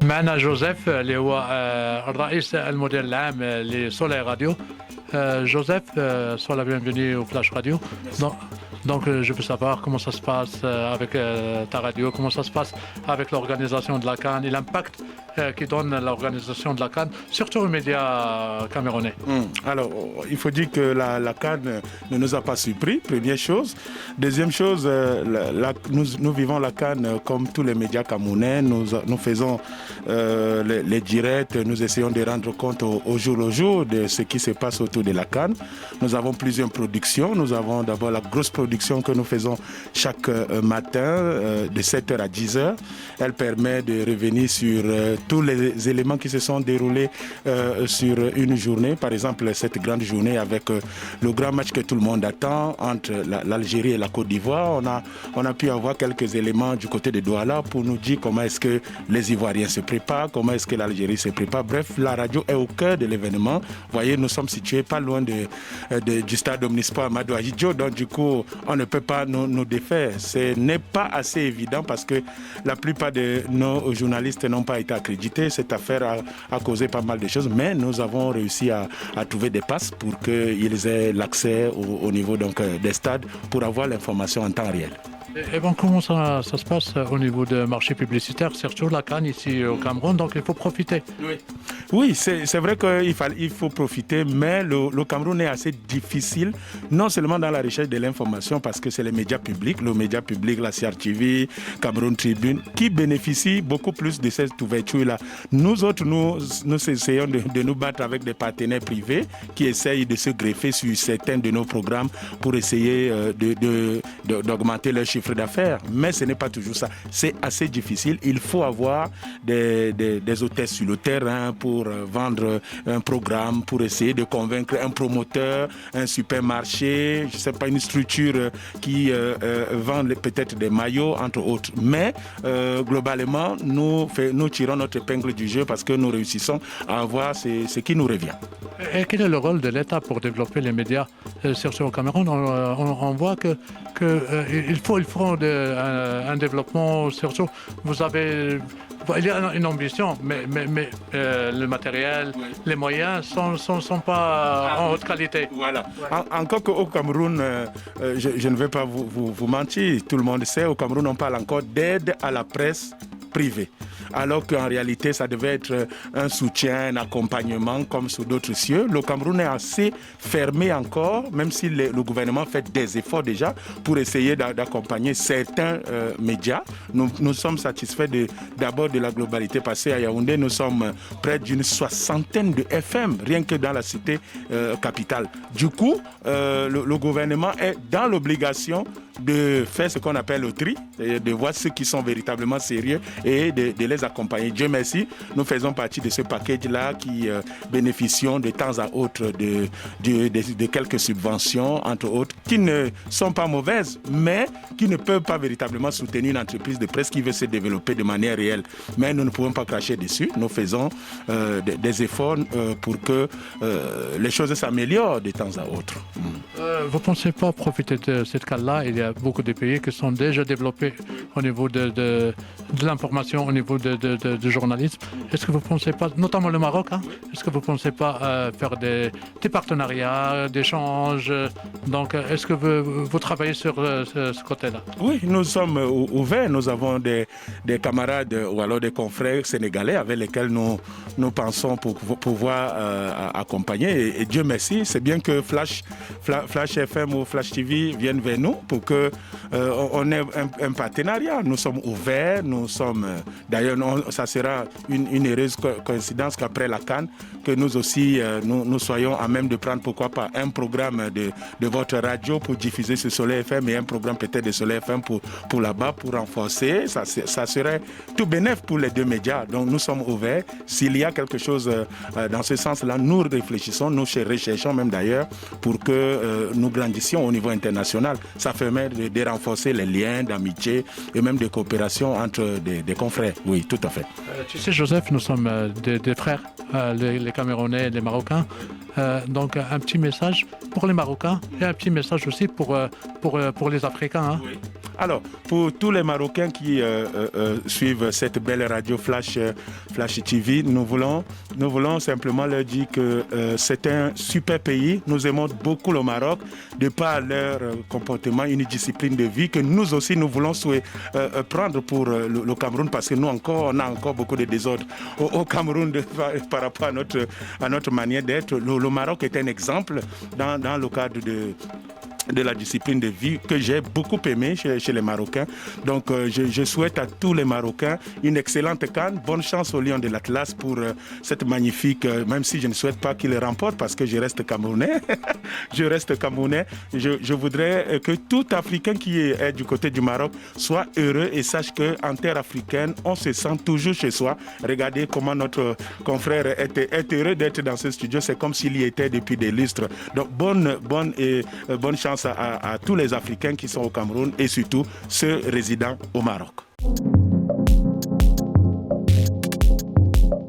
معنا جوزيف اللي هو الرئيس المدير العام لسولاي راديو. Joseph, sois la bienvenue au Flash Radio. Donc, je veux savoir comment ça se passe avec ta radio, comment ça se passe avec l'organisation de la CAN et l'impact qui donne l'organisation de la CAN, surtout aux médias camerounais. Alors, il faut dire que la CAN ne nous a pas surpris, première chose. Deuxième chose, nous vivons la CAN comme tous les médias camerounais. Nous faisons les directs, nous essayons de rendre compte au jour de ce qui se passe autour de la CAN. Nous avons plusieurs productions. Nous avons d'abord la grosse production que nous faisons chaque matin de 7h à 10h. Elle permet de revenir sur tous les éléments qui se sont déroulés sur une journée. Par exemple, cette grande journée avec le grand match que tout le monde attend entre l'Algérie et la Côte d'Ivoire. On a pu avoir quelques éléments du côté de Douala pour nous dire comment est-ce que les Ivoiriens se préparent, comment est-ce que l'Algérie se prépare. Bref, la radio est au cœur de l'événement. Vous voyez, nous sommes situés pas loin du stade omnisport Amadou Ahidjo, donc du coup, on ne peut pas nous défaire. Ce n'est pas assez évident parce que la plupart de nos journalistes n'ont pas été accrédités. Cette affaire a causé pas mal de choses, mais nous avons réussi à trouver des passes pour qu'ils aient l'accès au niveau donc, des stades pour avoir l'information en temps réel. Et bon, comment ça se passe au niveau du marché publicitaire, surtout la CAN ici au Cameroun, donc il faut profiter. Oui, c'est vrai qu'il faut profiter, mais le Cameroun est assez difficile, non seulement dans la recherche de l'information, parce que c'est les médias publics, le média public, la CRTV, Cameroun Tribune, qui bénéficient beaucoup plus de cette ouverture-là. Nous autres, nous essayons de nous battre avec des partenaires privés qui essayent de se greffer sur certains de nos programmes pour essayer d'augmenter leur chiffre d'affaires, mais ce n'est pas toujours ça. C'est assez difficile. Il faut avoir des hôtesses sur le terrain pour vendre un programme, pour essayer de convaincre un promoteur, un supermarché, je ne sais pas, une structure qui vend peut-être des maillots, entre autres. Mais globalement, nous tirons notre épingle du jeu parce que nous réussissons à avoir ce qui nous revient. Et quel est le rôle de l'État pour développer les médias, surtout au Cameroun? On voit qu'il faut un développement, surtout, il y a une ambition, mais le matériel, les moyens sont pas en haute qualité. Voilà. Encore qu'au Cameroun, je ne vais pas vous mentir, tout le monde sait, au Cameroun, on parle encore d'aide à la presse privée. Alors qu'en réalité, ça devait être un soutien, un accompagnement comme sur d'autres cieux. Le Cameroun est assez fermé encore, même si le gouvernement fait des efforts déjà pour essayer d'accompagner certains médias. Nous sommes satisfaits d'abord de la globalité passée à Yaoundé. Nous sommes près d'une 60aine de FM, rien que dans la cité capitale. Du coup, le gouvernement est dans l'obligation de faire ce qu'on appelle le tri, de voir ceux qui sont véritablement sérieux et de les accompagner. Dieu merci, nous faisons partie de ce package-là qui bénéficions de temps à autre de quelques subventions, entre autres, qui ne sont pas mauvaises, mais qui ne peuvent pas véritablement soutenir une entreprise de presse qui veut se développer de manière réelle. Mais nous ne pouvons pas cracher dessus. Nous faisons des efforts pour que les choses s'améliorent de temps à autre. Vous ne pensez pas profiter de cette cas-là? Il y a beaucoup de pays qui sont déjà développés au niveau de l'information, au niveau du journalisme. Est-ce que vous ne pensez pas, notamment le Maroc, est-ce que vous ne pensez pas faire des partenariats, des échanges? Donc, est-ce que vous travaillez sur ce côté-là? Oui, nous sommes ouverts. Nous avons des camarades ou alors des confrères sénégalais avec lesquels nous pensons pour pouvoir accompagner. Et Dieu merci, c'est bien que Flash FM ou Flash TV viennent vers nous pour qu'on ait un partenariat. Nous sommes ouverts, d'ailleurs, ça sera une heureuse coïncidence qu'après la CAN, que nous aussi, nous soyons à même de prendre, pourquoi pas, un programme de votre radio pour diffuser ce Soleil FM et un programme peut-être de Soleil FM pour là-bas, pour renforcer. Ça serait tout bénéf pour les deux médias. Donc nous sommes ouverts. S'il y a quelque chose dans ce sens-là, nous réfléchissons, nous recherchons même d'ailleurs pour que nous grandissions au niveau international. Ça permet de renforcer les liens d'amitié et même de coopération entre des confrères. Oui, tout à fait. Tu sais, Joseph, nous sommes des frères, les Camerounais et les Marocains. Donc un petit message pour les Marocains et un petit message aussi pour les Africains. Oui. Alors, pour tous les Marocains qui suivent cette belle radio Flash TV, nous voulons simplement leur dire que c'est un super pays. Nous aimons beaucoup le Maroc, de par leur comportement, une discipline de vie que nous aussi nous voulons prendre pour le Cameroun, parce que nous encore, on a encore beaucoup de désordre au Cameroun par rapport à notre manière d'être. Le Maroc est un exemple dans le cadre de la discipline de vie que j'ai beaucoup aimé chez les Marocains. Donc je souhaite à tous les Marocains une excellente CAN. Bonne chance aux Lions de l'Atlas pour cette magnifique, même si je ne souhaite pas qu'ils remportent parce que je reste Camerounais. Je voudrais que tout Africain qui est du côté du Maroc soit heureux et sache qu'en terre africaine, on se sent toujours chez soi. Regardez comment notre confrère est heureux d'être dans ce studio. C'est comme s'il y était depuis des lustres. Donc bonne chance à tous les Africains qui sont au Cameroun et surtout ceux résidant au Maroc.